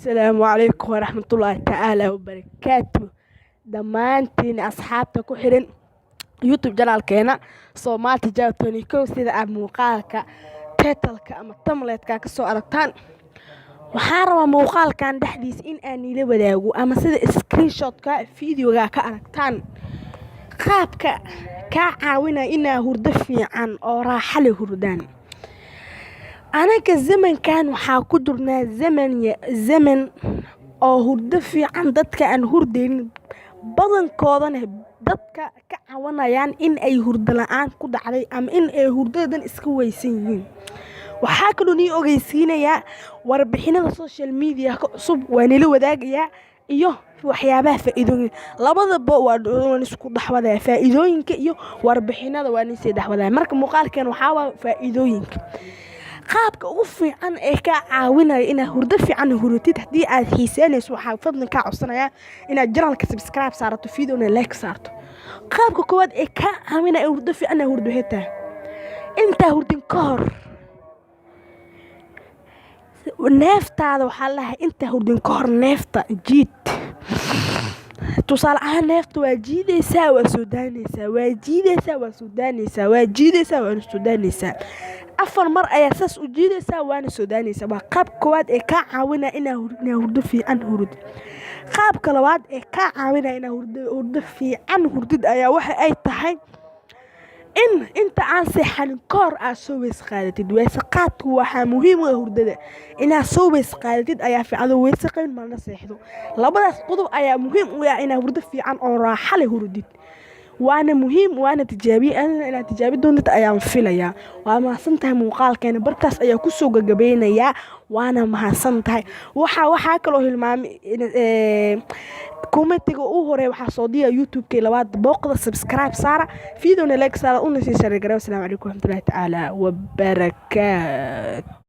السلام عليكم ورحمة الله تعالى وبركاته. dhammaantiin asxaabta ku xiran YouTube channel-keena Soomaali Tijaab 22 sida aad muuqaalka title-ka ama thumbnail-ka ka soo aragtaan. Waxaan rabaa muuqaalkan dhexdiisa in aan ila wadaago ama sida screenshot-ka video-ga ka aragtaan qaabka ka caawinaya inaad hurdo fiican oo raaxo leh hurdaan. anaga zamankan waxaa ku jirnaa zaman oo hurdo fiican dadka aan hurdeynin badankoodana dadka ka cawanayaan in ay hurdo la'aan ku dhacday ama in ay hurdadan iska weysan yihiin. waxaa kaloo nii ogeysiinayaa warbixinada social media ka cusub waa nila wadaagayaa iyo waxyaabaha faa'iidooyin labadaba waa isku dhaxwadaya faa'iidooyinka iyo warbixinada waa nisii dhaxwadaya. marka muuqaalkan waxaa waa faa'iidooyinka qaabka ugu fiican ee ka caawinaya inaad hurdo fiican hurutid. haddii aad xiiseynayso waxaa fadlan ka codsanayaa inaad channel-ka subscribe saarato video-na like saarto. qaabka koowaad ee ka caawinaya hurdo fiican hurdo xitaa inta hurdin ka hor neeftaada waxaa lahayd inta hurdin ka hor neefta jiid. tusaale ahaan neefta waa jiidaysaa waa soo daanaysaa waa jiidaysaa waa soo daanaysaa waa jiidaysaa waa soo daanaysaa 4 mar ayaa saas u jiidaysaa waana soo daanaysaa. waa qaab koowaad ee ka caawinaya inaad hurdo fiican hurud. qaabka labaad ee ka caawinaya inaad hurdo fiican hurdid ayaa waxa ay tahay in inta aan seexanin ka hor aad soo weys qaadatid. weys qaadku waxaa muhiim u ah hurdada inaad soo weys qaadatid ayaa fiican. weys qayn marna seexdo labadaas qodob ayaa muhiim u ah inaad hurdo fiican oo raaxo leh hurdid. waana muhiim waana inaad tijaabi doontid ayaan filayaa. waa mahadsantahay muuqaalkeena bartaas ayaa ku soo gabagabeynayaa. waana mahadsantahay. waxaa kaloo hilmaamay commentiga u hore waxaa soo diya YouTube-ka labaad booqda subscribe saara video-na like saara una sii share gareeyo. Assalaamu calaykum warahmatullaahi tacaala wabarakaatuh.